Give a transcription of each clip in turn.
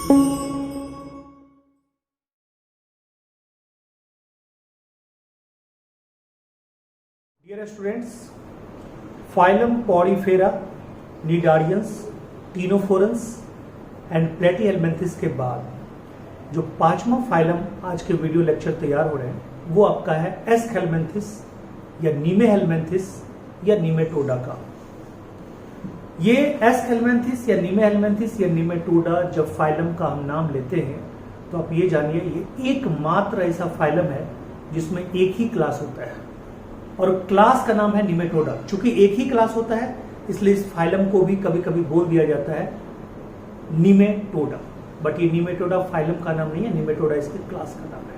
Dear students, phylum Porifera, Cnidarians, Ctenophorans and Platyhelminthes के बाद जो पांचवा फाइलम आज के वीडियो लेक्चर तैयार हो रहे हैं वो आपका है एस्कहेलमिन्थिस या नीमेहेलमिन्थिस या नीमेटोडा का। ये एस्कहेलमिन्थिस या नीमेहेलमिन्थिस या नीमेटोडा जब फाइलम का हम नाम लेते हैं तो आप ये जानिए ये एकमात्र ऐसा फाइलम है जिसमें एक ही क्लास होता है और क्लास का नाम है नीमेटोडा। चूंकि एक ही क्लास होता है इसलिए इस फाइलम को भी कभी कभी बोल दिया जाता है नीमेटोडा, बट ये नीमेटोडा फाइलम का नाम नहीं है, नीमेटोडा इसके क्लास का नाम है।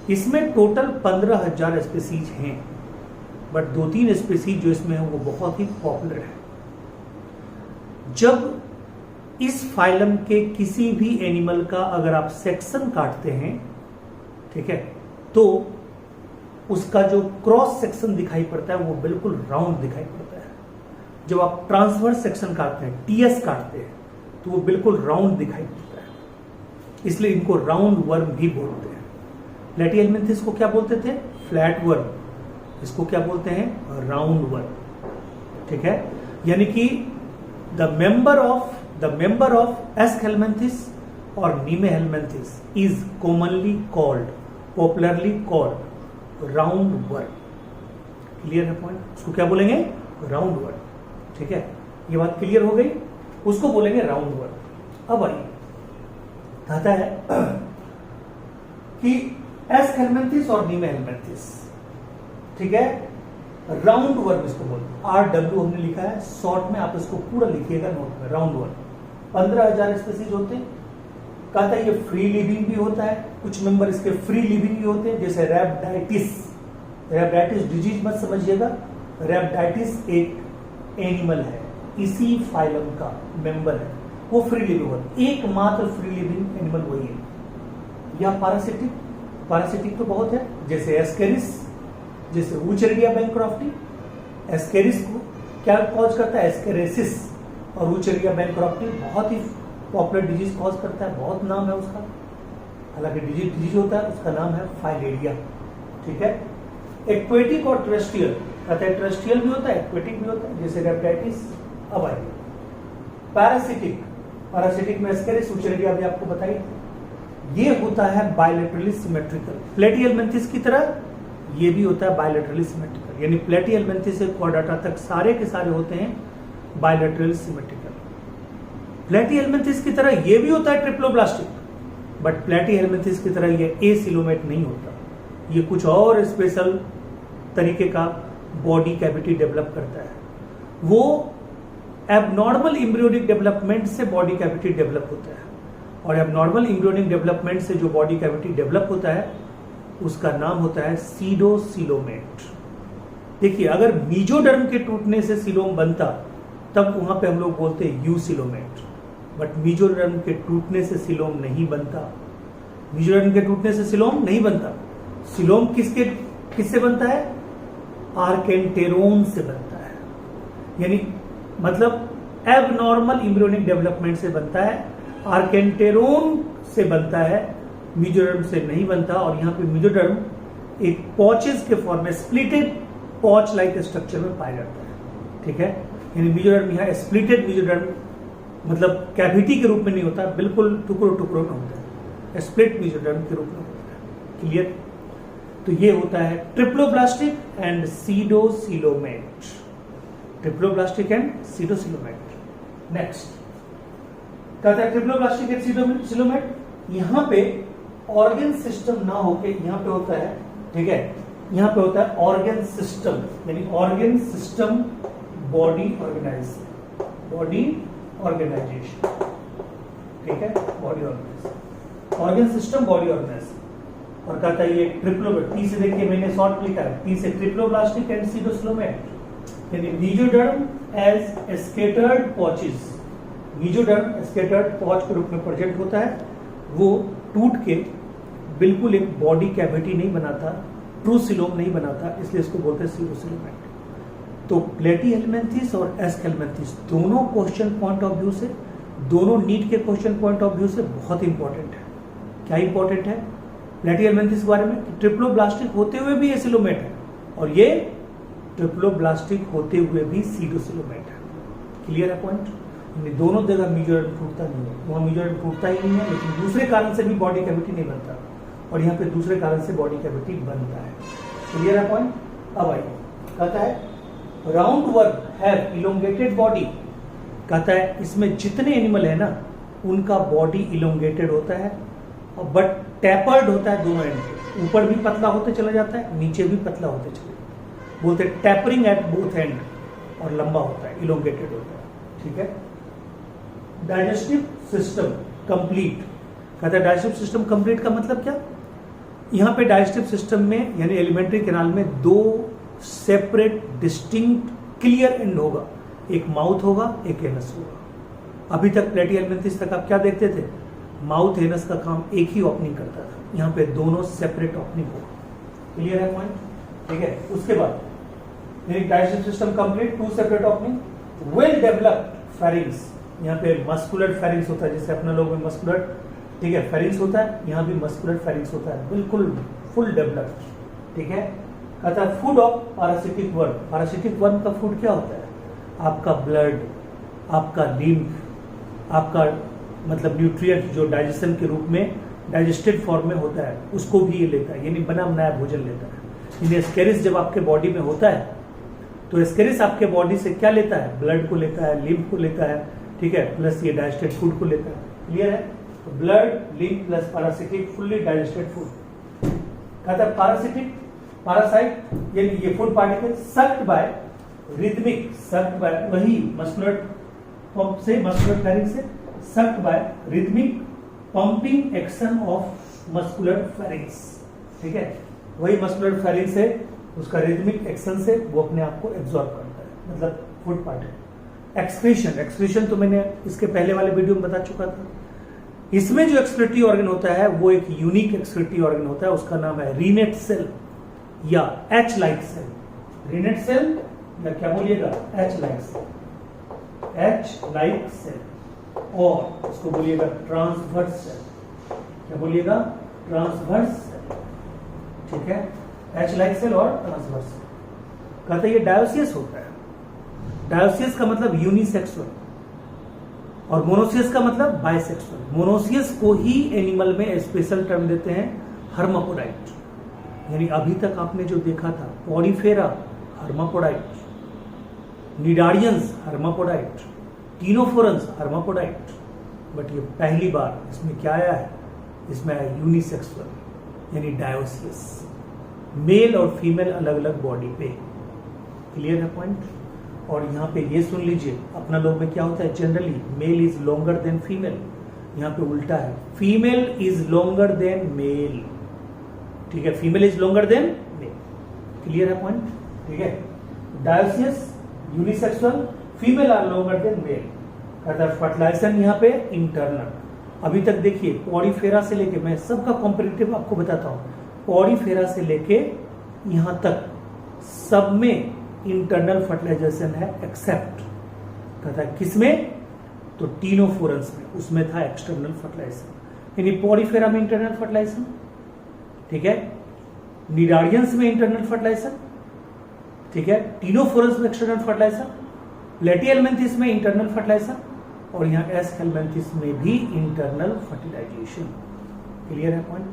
इसमें टोटल 15,000 स्पीसीज हैं, बट 2-3 स्पीसीज जो इसमें है वो बहुत ही पॉपुलर है। जब इस फाइलम के किसी भी एनिमल का अगर आप सेक्शन काटते हैं, ठीक है, तो उसका जो क्रॉस सेक्शन दिखाई पड़ता है वो बिल्कुल राउंड दिखाई पड़ता है। जब आप ट्रांसवर्स सेक्शन काटते हैं, टीएस काटते हैं, तो वो बिल्कुल राउंड दिखाई पड़ता है, इसलिए इनको राउंड वर्म भी बोलते हैं। प्लेटीहेलमिन्थिस को क्या बोलते थे? Flat worm. इसको क्या बोलते हैं? Round worm. ठीक है, यानी कि द मेंबर ऑफ एस्कहेलमिन्थिस और nemathelminthes is commonly called, popularly called round worm. Clear है पॉइंट? उसको क्या बोलेंगे? Round worm. ठीक है, ये बात क्लियर हो गई, उसको बोलेंगे राउंड वर्म। अब आइए, कहता है कि एस्कहेलमिन्थिस और नीमेहेलमिन्थिस, ठीक है, राउंड वर्म इसको बोलते हैं। RW हमने लिखा है, शॉर्ट में आप इसको पूरा लिखिएगा नोट में, राउंड वर्म। 15,000 स्पीसीज होते हैं। कहता है ये फ्री लिविंग भी होता है, कुछ मेंबर इसके फ्री लिविंग भी होते हैं, जैसे रैबिडाइटिस डिजीज मत समझिएगा। रैबिडाइटिस एक एनिमल है, इसी फाइलम का मेंबर है, वो फ्री लिविंग होता है। एकमात्र फ्री लिविंग एनिमल वही है। या पैरासिटिक तो बहुत है, जैसे एस्केरिस, जैसे वूचेरिया बैंक्रॉफ्टी। एस्केरिस को क्या कॉज करता है? एस्केरेसिस। और वूचेरिया बैंक्रॉफ्टी बहुत ही पॉपुलर डिजीज कॉज करता है, बहुत नाम है उसका, हालांकि डिजीज होता है, उसका नाम है फाइलेरिया। ठीक है, एक्वेटिक और टेरेस्ट्रियल, कहते हैं टेरेस्ट्रियल भी होता है, एक्वेटिक भी होता है, जैसे रेप्टाइटिस। अब आइए पैरासिटिक में एस्केरिस, वूचेरिया भी आपको बताइए। ये होता है बायलैटरली सिमेट्रिकल। प्लेटीहेलमिन्थिस की तरह ये भी होता है बायलैटरली सिमेट्रिकल, यानी प्लेटीहेलमिन्थिस से कॉर्डाटा तक सारे के सारे होते हैं बायलैटरली सिमेट्रिकल। प्लेटीहेलमिन्थिस की तरह ये भी होता है ट्रिप्लोब्लास्टिक, बट प्लेटीहेलमिन्थिस की तरह ये एसिलोमेट नहीं होता। ये कुछ और स्पेशल तरीके का बॉडी कैविटी डेवलप करता है। वो एबनॉर्मल एम्ब्रियोनिक डेवलपमेंट से बॉडी कैविटी डेवलप होता है, और एबनॉर्मल एम्ब्रियोनिक डेवलपमेंट से जो बॉडी कैविटी डेवलप होता है उसका नाम होता है सीडोसिलोमेट। देखिए, अगर मीजोडर्म के टूटने से सिलोम बनता तब वहां पे हम लोग बोलते हैं यूसिलोमेट, बट मीजोडर्म के टूटने से सिलोम नहीं बनता। मीजोडर्म के टूटने से सिलोम नहीं बनता। सिलोम किससे बनता है? आर्केंटेरोन से बनता है, यानी मतलब एबनॉर्मल एम्ब्रियोनिक डेवलपमेंट से बनता है, आर्केंटेरोन से बनता है, मीजोडर्म से नहीं बनता। और यहाँ पे मीजोडर्म एक पॉचेस के फॉर्म में, स्प्लिटेड पॉच लाइक स्ट्रक्चर में पाया जाता है। ठीक है, यानी मीजोडर्म यहाँ स्प्लिटेड मीजोडर्म, मतलब कैविटी के रूप में नहीं होता, बिल्कुल टुकड़ों टुकड़ों में होता है, स्प्लिट मीजोडर्म के रूप में होता है। क्लियर? तो ये होता है triploblastic and सीडोसिलोमेट। Triploblastic and सीडोसिलोमेट। Next कहता है ट्रिप्लोब्लास्टिक एंड सीडोसिलोमेट। यहां पे ऑर्गन सिस्टम ना होके यहां पे होता है, ठीक है, यहां पे होता है ऑर्गन सिस्टम, यानी ऑर्गन सिस्टम बॉडी ऑर्गेनाइजेशन। ठीक है, body organisation, organ system body organisation. और कहता है ये ट्रिप्लोब्लास्ट, टी से देखिए मैंने शॉर्ट लिखा है, टी से ट्रिप्लोब्लास्टिक एंड सीडोसिलोमेट, यानी mesoderm as scattered pouches. Mesoderm scattered pouch के रूप में प्रेजेंट होता है, वो टूट के बिल्कुल एक बॉडी कैविटी नहीं बनाता, ट्रू सिलोम नहीं बनाता, इसलिए इसको बोलते हैं सीडोसिलोमेट। तो प्लेटीहेलमिन्थिस और एस्कहेलमिन्थिस दोनों क्वेश्चन पॉइंट ऑफ व्यू से दोनों नीट के क्वेश्चन पॉइंट ऑफ व्यू से बहुत इंपॉर्टेंट है। क्या इंपॉर्टेंट है प्लेटिहेलमिन्थेस के बारे में? ट्रिप्लोब्लास्टिक होते हुए भी एसिलोमेट है और ये ट्रिप्लोब्लास्टिक होते हुए भी सीडोसिलोमेट है। क्लियर है पॉइंट? दोनों जगह म्यूजुरेट टूटता नहीं है, वहाँ म्यूजुरेट टूटता ही नहीं है, लेकिन दूसरे कारण से भी बॉडी कैविटी नहीं बनता और यहाँ पे दूसरे कारण से बॉडी कैविटी बनता है। क्लियर है पॉइंट? अब आइए, कहता है round worm have elongated body. कहता है इसमें जितने एनिमल है ना उनका बॉडी इलोंगेटेड होता है और बट टैपर्ड होता है दोनों एंड पे, ऊपर भी पतला होते चला जाता है, नीचे भी पतला होते चले जाता है, बोलते हैं टैपरिंग एट बोथ एंड, और लंबा होता है, इलोंगेटेड होता है। ठीक है। Digestive system complete. कहता है डाइजेस्टिव सिस्टम कंप्लीट का मतलब क्या? यहाँ पे डाइजेस्टिव सिस्टम में यानी एलिमेंट्री कैनाल में दो सेपरेट डिस्टिंक्ट क्लियर एंड होगा, एक माउथ होगा एक एनस होगा। अभी तक प्लेटिहेलमिन्थेस तक आप क्या देखते थे? माउथ एनस का काम एक ही ओपनिंग करता था, यहाँ पे दोनों सेपरेट ओपनिंग होगा। क्लियर है पॉइंट? ठीक है। उसके बाद digestive system complete, two separate opening, well developed pharynges. यहाँ पे मस्कुलर फेरिंग्स होता है, जैसे अपने लोग में मस्कुलर, ठीक है, फेरिंग्स होता है, यहाँ भी मस्कुलर फेरिंग्स होता है, बिल्कुल फुल डेवलप्ड। ठीक है। कहता है food of parasitic worm. Parasitic worm का फूड क्या होता है? आपका ब्लड, आपका लिम्फ, आपका मतलब न्यूट्रिएंट जो डाइजेशन के रूप में डाइजेस्टेड फॉर्म में होता है उसको भी ये लेता है, यानी बना बनाया भोजन लेता है। यानी एस्केरिस जब आपके बॉडी में होता है तो एस्केरिस आपके बॉडी से क्या लेता है? ब्लड को लेता है, लिम्फ को लेता है, ठीक है, प्लस ये डाइजेस्टेड फूड को लेता है। क्लियर है? तो blood, lymph plus parasitic fully digested food. कहता है पैरासिटिक, पैरासाइट यानी ये food particle sucked by rhythmic, sucked by वही मस्कुलर पंप से, मस्कुलर फेरिंग से, sucked by rhythmic pumping action of muscular pharynges. ठीक है, वही मस्कुलर फेरिंग से उसका रिदमिक एक्शन से वो अपने आप को एब्जॉर्ब करता है, मतलब फूड पार्टिकल। एक्सक्रीशन, एक्सक्रीशन तो मैंने इसके पहले वाले वीडियो में बता चुका था। इसमें जो एक्सक्रीटरी ऑर्गन होता है वो एक यूनिक एक्सक्रीटरी ऑर्गन होता है, उसका नाम है रीनेट सेल या H like cell. Renette cell या क्या बोलिएगा? H like cell, H like cell, और उसको बोलिएगा ट्रांसवर्स सेल। क्या बोलिएगा? Transverse cell. ठीक है, एच लाइक सेल और ट्रांसवर्स सेल। कहते हैं ये डायोसियस होता है। डायोसियस का मतलब यूनिसेक्सुअल और मोनोसियस का मतलब बाइसेक्सुअल। मोनोसियस को ही एनिमल में स्पेशल टर्म देते हैं हर्मापोडाइट, यानी अभी तक आपने जो देखा था पॉलीफेरा हर्मापोडाइट, निडारियंस हर्मापोडाइट, टीनोफोरंस हर्मापोडाइट, बट ये पहली बार इसमें क्या आया है? इसमें आया यूनिसेक्सुअल यानी डायोसियस, मेल और फीमेल अलग अलग बॉडी पे। क्लियर है पॉइंट? और यहाँ पे ये सुन लीजिए, अपना लोग में क्या होता है generally male is longer than female, यहाँ पे उल्टा है, female is longer than male. ठीक है, female is longer than male. Clear है पॉइंट? ठीक है, dioecious unisexual, female are longer than male. कहता है फर्टिलाइजेशन यहाँ पे इंटरनल। अभी तक देखिए पॉलीफेरा से लेके, मैं सबका कॉम्पिटिटिव आपको बताता हूँ, पॉलीफेरा से लेके यहाँ तक सब में इंटरनल फर्टिलाइजेशन है, एक्सेप्ट कहता है किसमें? तो टीनोफोरंस में, उसमें था एक्सटर्नल फर्टिलाइजेशन। यानी पॉलीफेरा में इंटरनल फर्टिलाइजेशन, ठीक है, निडारियंस में इंटरनल फर्टिलाइजेशन, ठीक है, टीनोफोरंस में एक्सटर्नल फर्टिलाइजेशन, प्लेटिहेलमिन्थेस में इंटरनल फर्टिलाइजेशन, और यहाँ एस हेलमिन्थेस में भी इंटरनल फर्टिलाइजेशन। क्लियर है पॉइंट?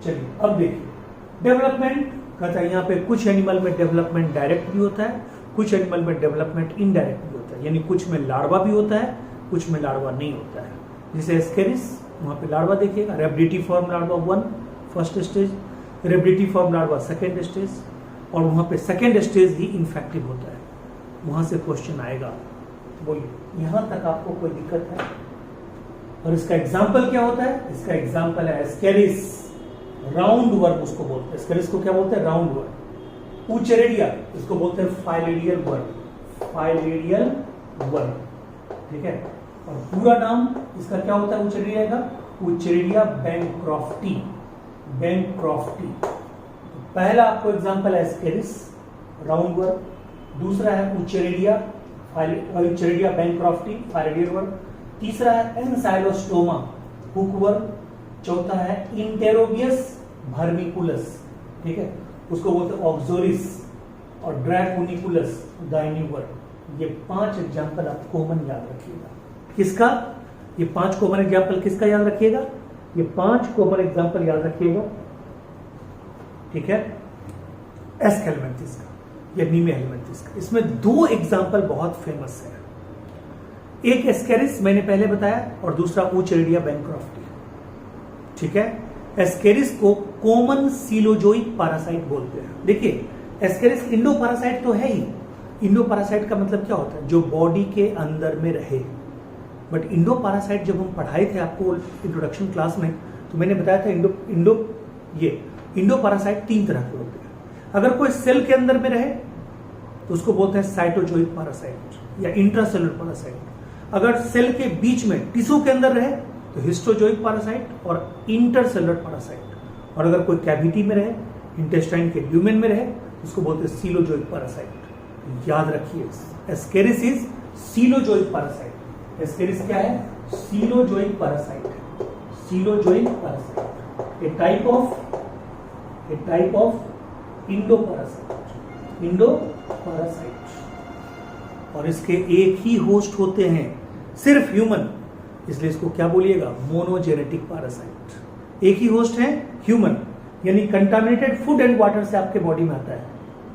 चलिए अब देखिए डेवलपमेंट। कहता है यहाँ पे कुछ एनिमल में डेवलपमेंट डायरेक्ट भी होता है, कुछ एनिमल में डेवलपमेंट इनडायरेक्ट भी होता है, यानी कुछ में लार्वा भी होता है, कुछ में लार्वा नहीं होता है। जैसे एस्केरिस, वहां पे लार्वा देखिएगा, rhabditiform larva 1 first stage, rhabditiform larva second stage, और वहां पे सेकेंड स्टेज ही इन्फेक्टिव होता है। वहां से क्वेश्चन आएगा, बोलिए यहां तक आपको कोई दिक्कत है? और इसका एग्जाम्पल क्या होता है? इसका एग्जाम्पल है एस्केरिस, राउंड वर्म उसको बोलते हैं। एस्केरिस को क्या बोलते हैं? Round worm. उचेरेडिया इसको बोलते हैं फाइलेरियल वर्म, फाइलेरियल वर्म। ठीक है, और पूरा नाम इसका क्या होता है उचेरेडिया का? उचेरेडिया बैंक्रॉफ्टी, बैंक्रॉफ्टी। पहला आपको एग्जाम्पल है एस्केरिस, राउंड वर्म। दूसरा है उचेरेडिया, उचेरेडिया बैंक्रॉफ्टी, फाइलेरियल वर्म। तीसरा है एनसाइलोस्टोमा हुकवर्म, चौथा है इंटेरोबियस वर्मिकुलस, ठीक है, उसको बोलते हैं ऑक्सोरिस, और ड्रैकोनिकुलस गाइनिवर्म। ये 5 एग्जाम्पल आप कॉमन याद रखिएगा। किसका? ये 5 कॉमन एग्जाम्पल किसका याद रखिएगा? ये 5 कॉमन एग्जाम्पल याद रखिएगा, ठीक है, एस्केलमेंथिस का या नीमे हेलमेंथिस का। इसमें 2 एग्जाम्पल बहुत फेमस है, एक एस्केरिस मैंने पहले बताया और दूसरा ऊचेरिडिया बैंक्रॉफ्टी, ठीक है। एस्केरिस को कॉमन सीलोजोइक पैरासाइट बोलते हैं। देखिए एस्केरिस इंडो पैरासाइट तो है ही। इंडो पैरासाइट का मतलब क्या होता है? जो बॉडी के अंदर में रहे। बट इंडो पैरासाइट जब हम पढ़ाए थे आपको इंट्रोडक्शन क्लास में, तो मैंने बताया था इंडो पैरासाइट 3 तरह के होते हैं। अगर कोई सेल के अंदर में रहे तो उसको बोलते हैं साइटोजोइक पैरासाइट या इंट्रासेलुलर पैरासाइट। अगर सेल के बीच में टिश्यू के अंदर रहे तो हिस्टोजोइक पैरासाइट और इंटरसेलुलर पैरासाइट। और अगर कोई कैविटी में रहे, इंटेस्टाइन के ल्यूमेन में रहे, उसको बोलते हैं सीलोजोइक पैरासाइट। याद रखिए, ascaris is coelozoic parasite. Ascaris क्या है? Coelozoic parasite. Coelozoic parasite, a type of endoparasite. Endoparasite, और इसके एक ही होस्ट होते हैं, सिर्फ ह्यूमन, इसलिए इसको क्या बोलिएगा? Monogenetic parasite. एक ही होस्ट है ह्यूमन, यानी कंटामिनेटेड फूड एंड वाटर से आपके बॉडी में आता है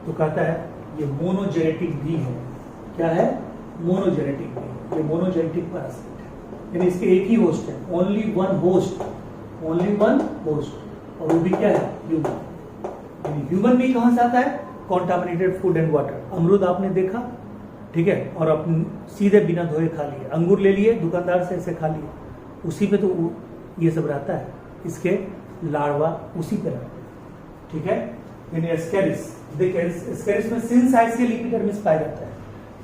तो कहता है ये मोनोजेनेटिक भी है। क्या है? मोनोजेनेटिक भी। ये मोनोजेनेटिक पैरासाइट है, यानी इसके एक ही होस्ट है, ओनली वन होस्ट, और वो भी क्या है? ह्यूमन। यानी ह्यूमन भी कहां से आता है? Contaminated food and water. अमरूद आपने देखा, ठीक है, और अपन सीधे बिना धोए खा लिए। अंगूर ले लिए दुकानदार से, ऐसे खा लिए, उसी पे तो ये सब रहता है, इसके लार्वा उसी पे रहते हैं, ठीक है। यानी एस्केरिस, देखिए एस्केरिस में सिंसाइसियल एपिडर्मिस पाया जाता है।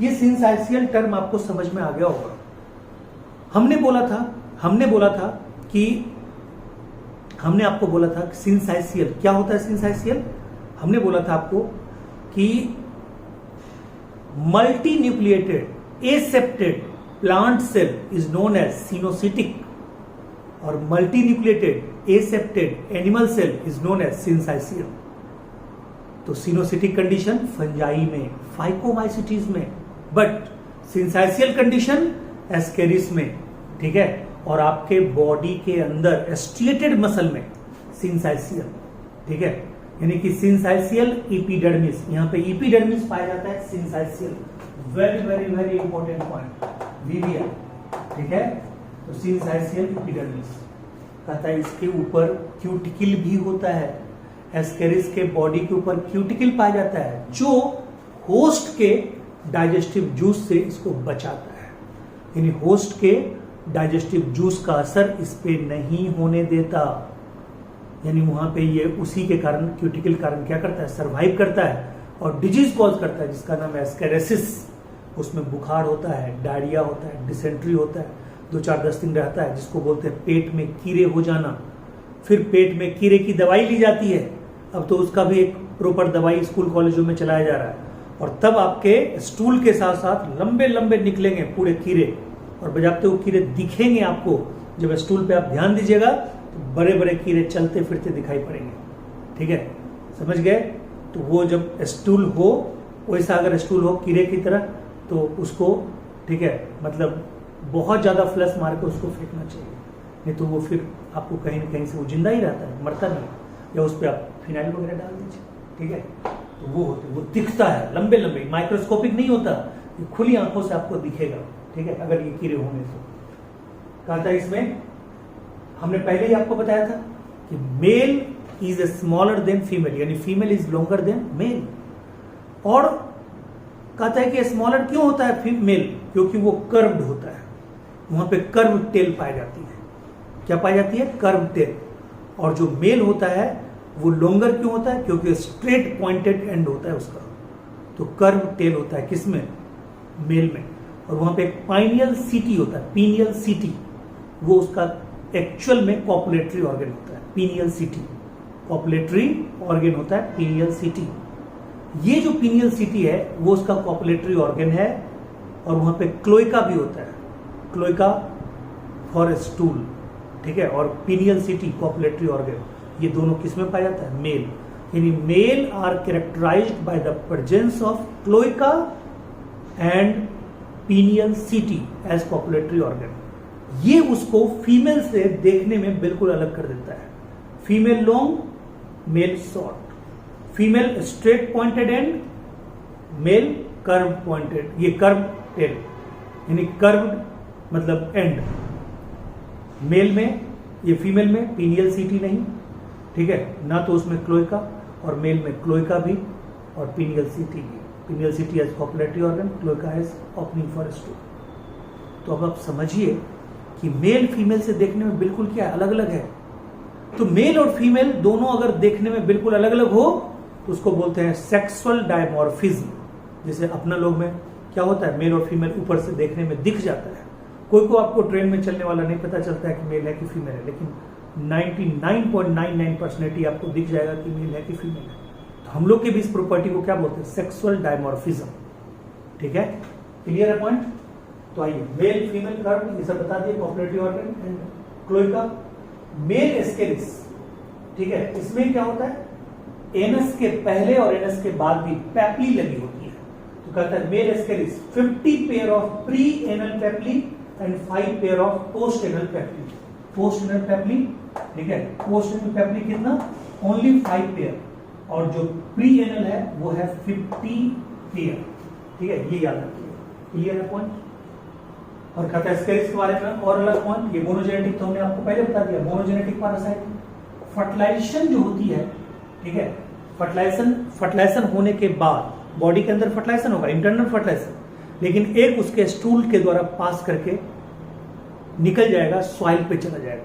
ये सिंसाइसियल टर्म आपको समझ में आ गया होगा। हमने आपको बोला था सिंसाइसियल क्या होता है? सिंसाइसियल हमने बोला था आपको कि multinucleated aseptate plant cell is known as coenocytic, और multinucleated aseptate animal cell is known as syncytial. तो सिनोसिटिक कंडीशन फंजाई में, फाइकोमाइसिटीज में, बट सिंसाइसियल कंडीशन एस्केरिस में, ठीक है। और आपके बॉडी के अंदर एस्ट्रिएटेड मसल में सिंसाइसियल, ठीक है, यानी कि सिंसाइसियल एपिडर्मिस, यहां पे एपिडर्मिस पाया जाता है syncytial. Very very very important point, VVI, ठीक है। तो सिंसाइसियल एपिडर्मिस कहता है इसके ऊपर क्यूटिकल भी होता है। एस्केरिस के बॉडी के ऊपर क्यूटिकल पाया जाता है जो होस्ट के डाइजेस्टिव जूस से इसको बचाता है, यानी होस्ट के डाइजेस्टिव जूस का असर इस पे नहीं होने देता, यानी वहां पे ये उसी के कारण, क्यूटिकल कारण क्या करता है? सर्वाइव करता है और डिजीज कॉज करता है जिसका नाम है एस्केरेसिस। उसमें बुखार होता है, डायरिया होता है, डिसेंट्री होता है, 2-4-10 दिन रहता है, जिसको बोलते हैं पेट में कीड़े हो जाना। फिर पेट में कीड़े की दवाई ली जाती है, अब तो उसका भी एक प्रॉपर दवाई स्कूल कॉलेजों में चलाया जा रहा है, और तब आपके स्टूल के साथ साथ लंबे लंबे निकलेंगे पूरे कीड़े, और बजाते वो कीड़े दिखेंगे आपको। जब स्टूल पे आप ध्यान दीजिएगा तो बड़े बड़े कीड़े चलते फिरते दिखाई पड़ेंगे, ठीक है, समझ गए। तो वो जब स्टूल हो, वैसा अगर स्टूल हो कीड़े की तरह, तो उसको, ठीक है, मतलब बहुत ज्यादा फ्लश मार के उसको फेंकना चाहिए, नहीं तो वो फिर आपको कहीं ना कहीं से वो जिंदा ही रहता है, मरता नहीं, या उस पर आप फिनाइल वगैरह डाल दीजिए, ठीक है। तो वो होते, वो दिखता है लंबे लंबे, माइक्रोस्कोपिक नहीं होता, ये खुली आंखों से आपको दिखेगा, ठीक है, अगर ये कीड़े होंगे तो। कहा था इसमें हमने पहले ही आपको बताया था कि male is smaller than female, यानी female is longer than male. और कहता है कि स्मॉलर क्यों होता है मेल? क्योंकि वो कर्व्ड होता है, वहां पे कर्व टेल पाई जाती है। क्या पाई जाती है? Curve tail. और जो मेल होता है वो लॉन्गर क्यों होता है? क्योंकि स्ट्रेट पॉइंटेड एंड होता है उसका, तो कर्व टेल होता है किसमें? मेल में। और वहां पे एक पाइनियल सीटी होता है, पीनियल सीटी, वो उसका एक्चुअल में कॉपुलेटरी ऑर्गन होता है, पीनियल सीटी, कॉपुलेटरी ऑर्गन होता है पीनियल सीटी। ये जो पीनियल सीटी है वो उसका कॉपुलेटरी ऑर्गन है, और वहां पे क्लोइका भी होता है, क्लोइका फॉर स्टूल, ठीक है, और पीनियल सिटी कॉपुलेटरी ऑर्गन, ये दोनों किस में पाया जाता है? मेल। यानी male are characterised by the presence of cloaca and penial setae as copulatory organ. ये उसको फीमेल से देखने में बिल्कुल अलग कर देता है। Female long, male short, female straight pointed end, male curve pointed, ये कर्व टेल, यानी कर्व मतलब एंड। मेल में, ये फीमेल में पीनियल सीटी नहीं, ठीक है, ना तो उसमें क्लोइका, और मेल में क्लोइका भी और पीनियल सीटी भी। Penial setae as copulatory organ, cloaca as opening for stool. तो अब आप समझिए कि मेल फीमेल से देखने में बिल्कुल क्या अलग अलग है। तो मेल और फीमेल दोनों अगर देखने में बिल्कुल अलग अलग हो तो उसको बोलते हैं सेक्सुअल डायमॉर्फिज्म। जैसे अपना लोग में क्या होता है, मेल और फीमेल ऊपर से देखने में दिख जाता है। कोई को आपको ट्रेन में चलने वाला नहीं पता चलता है कि मेल है कि फीमेल है, लेकिन 99.99% आपको दिख जाएगा कि मेल है कि फीमेल है। तो हम लोग के भी इस प्रॉपर्टी को क्या बोलते हैं? Sexual dimorphism. ठीक है, क्लियर है पॉइंट? तो आइए, मेल फीमेल कर्व ये सब बता दिए, copulatory organ and cloaca. Male ascaris, ठीक है, इसमें क्या होता है, एनस के पहले और एनस के बाद भी पैपली लगी होती है। तो कहता है male ascaris 50 pair of pre anal papillae and 5 pair of post anal papillae. Post anal papillae, ठीक है, पोस्ट एनल पैपली कितना? ओनली 5 पेयर, और जो प्री एनल है वो है 50 पेयर। ठीक है, ये याद रखिए। क्लियर है पॉइंट? और कहता है एस्केरिस के बारे में और अलग पॉइंट, ये मोनोजेनेटिक तो हमने आपको पहले बता दिया। मोनोजेनेटिक पैरासाइट, फर्टिलाइजेशन जो होती है, ठीक है, फर्टिलाइजेशन होने के बाद बॉडी के अंदर फर्टिलाइजेशन होगा, इंटरनल फर्टिलाइजेशन, लेकिन एक उसके स्टूल के द्वारा पास करके निकल जाएगा, सॉइल पे चला जाएगा,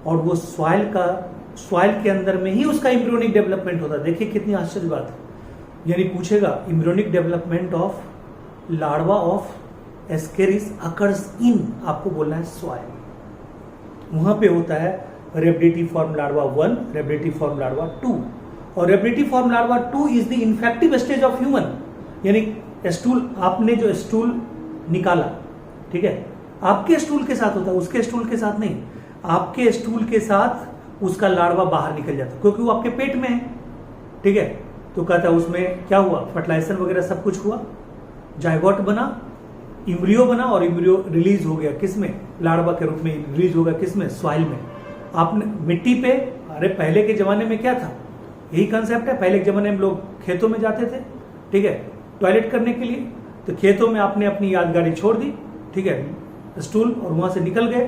और वो सॉइल के अंदर में ही उसका एम्ब्रियोनिक डेवलपमेंट होता है। देखिए कितनी आश्चर्य बात है। यानी पूछेगा embryonic development of larva of ascaris occurs in, आपको बोलना है सॉइल। वहां पे होता है rhabditiform larva 1, rhabditiform larva 2, और rhabditiform larva 2 is the infective stage of human. यानी स्टूल, आपने जो स्टूल निकाला, ठीक है, आपके स्टूल के साथ होता है, उसके स्टूल के साथ नहीं। आपके स्टूल के साथ उसका लार्वा बाहर निकल जाता है, क्योंकि वो आपके पेट में है। ठीक है, तो कहता है उसमें क्या हुआ, फर्टिलाइजेशन वगैरह सब कुछ हुआ, जायगोट बना, इम्ब्रियो बना, और इम्ब्रियो रिलीज हो गया किसमें? लार्वा के रूप में रिलीज हो गया किसमें? सॉइल में। आपने मिट्टी पे, अरे पहले के जमाने में क्या था, यही कंसेप्ट है। पहले के जमाने में लोग खेतों में जाते थे, ठीक है, टॉयलेट करने के लिए, तो खेतों में आपने अपनी यादगारी छोड़ दी, ठीक है, स्टूल, और वहां से निकल गए,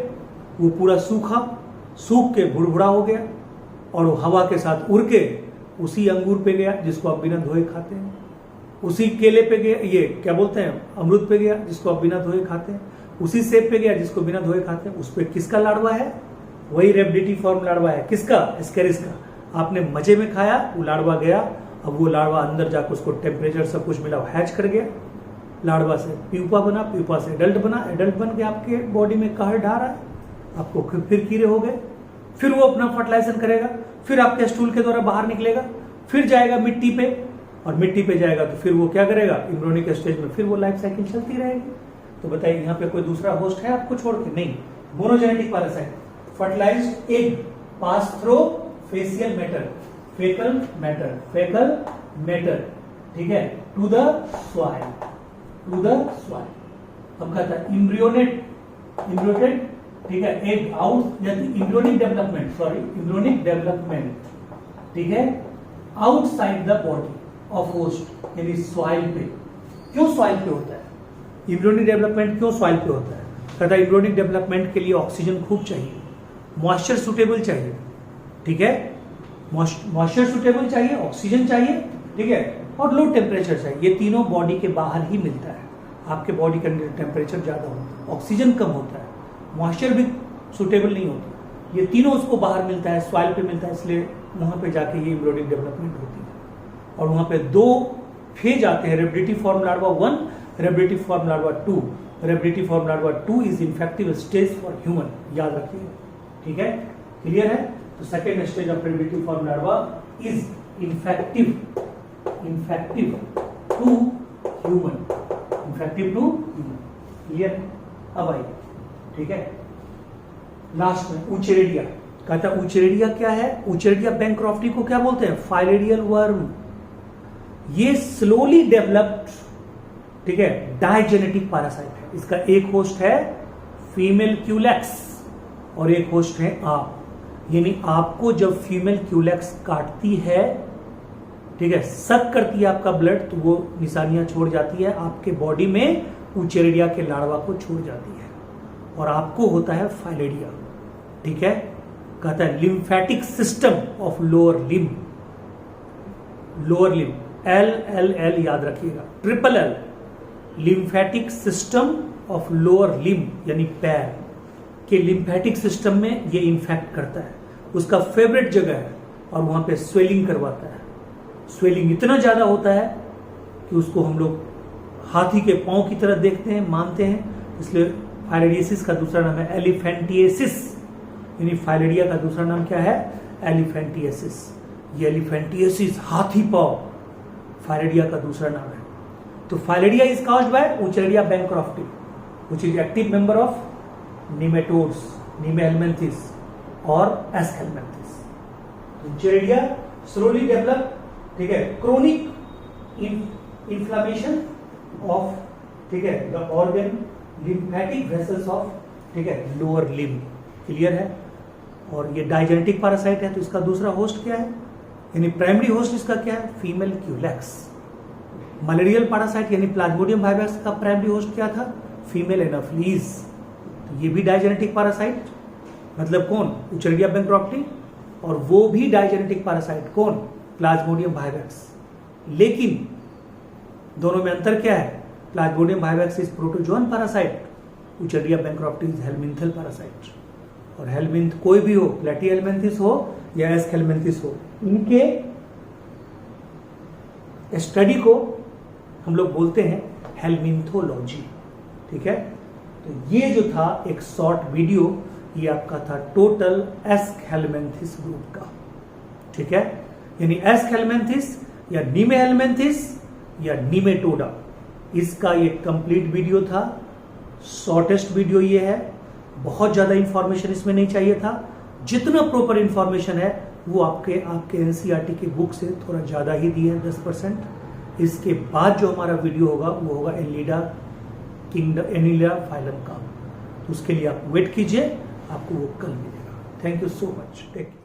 वो पूरा सूख के भुड़भुड़ा हो गया, और वो हवा के साथ उड़ के उसी अंगूर पे गया जिसको आप बिना धोए खाते हैं, उसी केले पे गया, ये क्या बोलते हैं, अमरूद पे गया जिसको आप बिना धोए खाते हैं, उसी सेब पे गया जिसको बिना धोए खाते हैं। उस पे किसका लार्वा है? वही रेप्टिटिव फॉर्म लार्वा है। किसका? एस्केरिस का। आपने मजे में खाया, वो लार्वा गया, अब वो लार्वा अंदर जाकर उसको टेम्परेचर सब कुछ मिला, हैच कर गया, लार्वा से प्यूपा बना, प्यूपा से एडल्ट बना, एडल्ट बन के आपके बॉडी में कहर ढा रहा है, आपको फिर कीड़े हो गए, फिर वो अपना फर्टिलाइजेशन करेगा, फिर आपके स्टूल के द्वारा बाहर निकलेगा, फिर जाएगा मिट्टी पे, और मिट्टी पे जाएगा तो फिर वो क्या करेगा, एम्ब्रियोनिक स्टेज में फिर वो लाइफ साइकिल चलती रहेगी। तो बताइए यहाँ पे कोई दूसरा होस्ट है आपको छोड़ के? नहीं। Monogenetic parasite, fertilized egg pass through faecal matter, faecal matter, ठीक है, टू द सॉइल। अब कहता है इम्ब्रियोनेट, ठीक है, एग आउट, इम्ब्रियोनिक डेवलपमेंट, ठीक है, outside the body of host, यानी सॉइल पे। क्यों सॉइल पे होता है इम्ब्रियोनिक डेवलपमेंट? क्यों सॉइल पे होता है? कहता है इम्ब्रियोनिक डेवलपमेंट के लिए ऑक्सीजन खूब चाहिए, मॉइस्चर सुटेबल चाहिए, ठीक है, मॉइस्चर सुटेबल चाहिए, ऑक्सीजन चाहिए, ठीक है, और लो टेम्परेचर चाहिए। ये तीनों बॉडी के बाहर ही मिलता है। आपके बॉडी का टेम्परेचर ज्यादा होता है, ऑक्सीजन कम होता है, मॉइस्चर भी सुटेबल नहीं होता, ये तीनों उसको बाहर मिलता है, सॉइल पे मिलता है, इसलिए वहां पे जाके ये एम्ब्रियोनिक डेवलपमेंट होती है। और वहां पे 2 फेज आते हैं, rhabditiform larva 1, rhabditiform larva 2। Rhabditiform larva 2 is infective stage for human, याद रखिए, ठीक है, क्लियर है? तो second stage of rhabditiform larva is infective to human, clear? अब आइए, ठीक है, लास्ट में ऊचेरेडिया, कहता है ऊचेरेडिया क्या है? ऊचेरेडिया बैंक्रॉफ्टी को क्या बोलते हैं? Filarial worm. ये स्लोली डेवलप्ड, ठीक है, डायजेनेटिक पैरासाइट है। इसका एक होस्ट है फीमेल क्यूलेक्स और एक होस्ट है आप। यानी आपको जब फीमेल क्यूलेक्स काटती है, ठीक है, सक करती है आपका ब्लड, तो वो निशानियां छोड़ जाती है आपके बॉडी में, ऊचेरेडिया के लार्वा को छोड़ जाती है और आपको होता है फाइलेरिया, ठीक है। कहता है lymphatic system of lower limb, lower limb, LLL याद रखिएगा, triple L, lymphatic system of lower limb, यानी पैर के लिम्फेटिक सिस्टम में ये इन्फेक्ट करता है। उसका फेवरेट जगह है और वहां पे स्वेलिंग करवाता है। स्वेलिंग इतना ज्यादा होता है कि उसको हम लोग हाथी के पांव की तरह देखते हैं, मानते हैं, इसलिए फाइलेरियासिस का दूसरा नाम है एलिफेंटिएसिस। यानी फाइलेरिया का दूसरा नाम क्या है? एलिफेंटिएसिस। ये एलिफेंटिएसिस, हाथी पांव, फाइलेरिया का दूसरा नाम है। तो filaria is caused by wuchereria bancrofti which is active member of nematodes, nemathelminthes और एस्केलमिन्थिस। ऊचेरेडिया स्लोली डेवलप, ठीक है, क्रोनिक इंफ्लेमेशन ऑफ, ठीक है, the organ lymphatic vessels of, ठीक है, लोअर लिम्ब। क्लियर है? और ये डायजेनेटिक पैरासाइट है, तो इसका दूसरा होस्ट क्या है? यानी प्राइमरी होस्ट इसका क्या है? Female Culex. मलेरियल पैरासाइट यानी प्लाज्मोडियम वाइवाक्स का प्राइमरी होस्ट क्या था? Female Anopheles. तो ये भी डायजेनेटिक पैरासाइट, मतलब कौन? ऊचेरेडिया बैंक्रॉफ्टी। और वो भी डायजेनेटिक पैरासाइट कौन? प्लाज्मोडियम वाइवाक्स। लेकिन दोनों में अंतर क्या है? Plasmodium vivax is protozoan parasite, Wuchereria bancrofti is helminthal parasite. और हेलमिन्थ कोई भी हो, प्लेटिहेलमिन्थिस हो या एस्केलमिन्थिस हो, इनके स्टडी को हम लोग बोलते हैं हेलमिन्थोलॉजी, ठीक है। तो ये जो था एक शॉर्ट वीडियो, ये आपका था टोटल एस्केलमिन्थिस ग्रुप का, ठीक है। यानी एस्केलमिन्थिस या नीमेहेलमिन्थिस या नीमेटोडा, इसका ये कंप्लीट वीडियो था। शॉर्टेस्ट वीडियो ये है, बहुत ज्यादा इंफॉर्मेशन इसमें नहीं चाहिए था। जितना प्रॉपर इंफॉर्मेशन है वो आपके एनसीईआरटी की बुक से थोड़ा ज्यादा ही दिया है, 10%। इसके बाद जो हमारा वीडियो होगा वो होगा एनिलिडा किंगडम, एनिलिडा फाइलम का। तो उसके लिए आप वेट कीजिए, आपको वो कल मिलेगा। Thank you so much, take care.